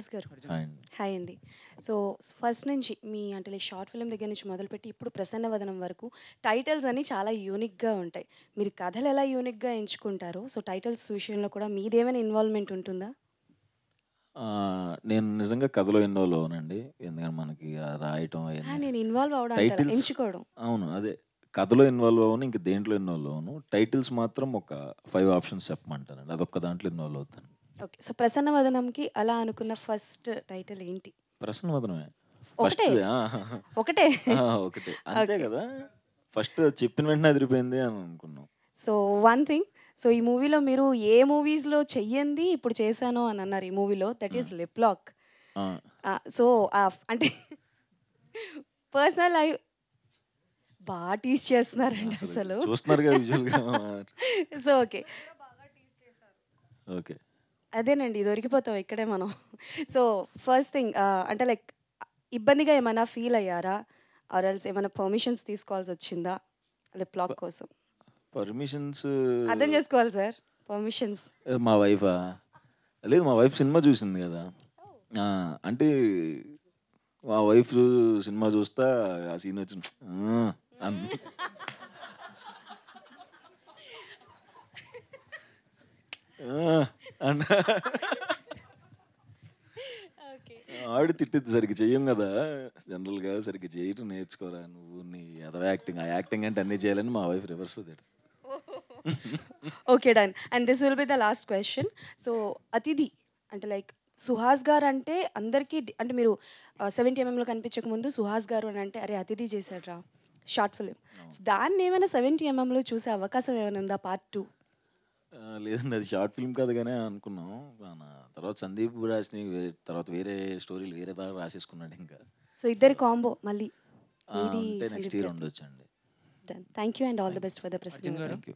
సుహాస్ గారు. హాయ్ అండి. హాయ్ అండి. సో ఫస్ట్ నుంచి మీ అంటే లైక్ షార్ట్ ఫిల్మ్ దగ్గర నుంచి మొదలుపెట్టి ఇప్పుడు ప్రసన్నవదనం వరకు టైటిల్స్ అన్నీ చాలా యూనిక్‌గా ఉంటాయి. మీరు కథలు ఎలా యూనిక్‌గా ఎంచుకుంటారో, సో టైటిల్స్ విషయంలో కూడా మీదేమైనా ఇన్వాల్వ్‌మెంట్ ఉంటుందా? నేను నిజంగా కథలో ఇన్వాల్వ్ అవ్వనండి. ఎందుకంటే మనకి రాయటం అయన్నీ నేను ఇన్వాల్వ్ అవ్వడం అంటారా? టైటిల్స్ ఎంచుకోవడం. అవును. అదే కథలో ఇన్వాల్వ్ అవ్వను. ఇంక దేంట్లో ఇన్వాల్వ్ అవ్వను. టైటిల్స్ మాత్రం ఒక 5 ఆప్షన్స్ చెప్పమంటానండి. అదొక్క దాంట్లో ఇన్వాల్వ్ అవుతాను. ఓకే. సో ప్రసన్నవదనంకి అలా అనుకున్న ఫస్ట్ టైటిల్ ఏంటి? ప్రశ్నవదనమే. ఒకటే. ఫస్ట్‌ది ఒకటే. ఒకటే. అంతే ఓకే. కదా! ఫస్ట్ చెప్పిన వెంటనే అదిరిపోయింది అని అనుకున్నాం. సో వన్ థింగ్, సో ఈ మూవీలో మీరు ఏ మూవీస్‌లో చెయ్యంది ఇప్పుడు చేశాను అని అన్నారు ఈ మూవీలో. That is lip lock. ఆ! సో అంటే పర్సనల్ లైఫ్ టీజ్ చేస్తున్నారండి అసలు. చూస్తున్నారుగా విజువల్‌గా. So okay. ఓకే. అదేనండి దొరికిపోతాం ఇక్కడే మనం. సో ఫస్ట్ థింగ్ అంటే లైక్ ఇబ్బందిగా ఏమైనా ఫీల్ అయ్యారా? ఆర్ ఎల్స్ ఏమైనా పర్మిషన్స్ తీసుకోవాల్సొచ్చిందా లిప్ లాక్ కోసం? పర్మిషన్స్ అర్థం చేసుకోవాలి సార్ పర్మిషన్స్. మా వైఫా? లేదు, మా వైఫ్ సినిమా చూసింది గదా! అంటే మా వైఫ్ సినిమా చూస్తా ఆ సీన్ వచ్చి అన్ అన్న ఓకే. ఆవిడ తిట్టిద్ది, సరిగ్గా చెయ్యం గదా! జనరల్‌గా సరిగ్గా చేయటం నేర్చుకోరా నువ్వు, నీ ఎదవ యాక్టింగ్. ఆ యాక్టింగ్ అంటే అన్నీ చేయాలని మా వైఫ్ రివర్స్ తిడతది. Okay done. And this will be the last question. So అతిథి అంటే లైక్ సుహాస్ గారు అంటే అందరికీ అంటే మీరు 70 ఎంఎంలో కనిపించక ముందు సుహాస్ గారు అని అంటే అరే అతిథి చేశాడ్రా షార్ట్ ఫిలిం. దాన్ని ఏమైనా 70 ఎంఎంలో చూసే అవకాశం ఏమైనా ఉందా పార్ట్ 2? లేదండి, అది షార్ట్ ఫిల్మ్ కథగానే అనుకున్నాం. మన తర్వాత సందీప్ రాసినవి తర్వాత వేరే స్టోరీలు వేరే దాకా రాసేసుకున్నాడు ఇంకా. సో ఇద్దరి కాంబో మళ్ళీ మీది అంటే నెక్స్ట్ సందీప్ ఇయర్ గారిది. ఉండొచ్చండి. Done. Thank you and all the best for the Arjun present. గారు. Thank you.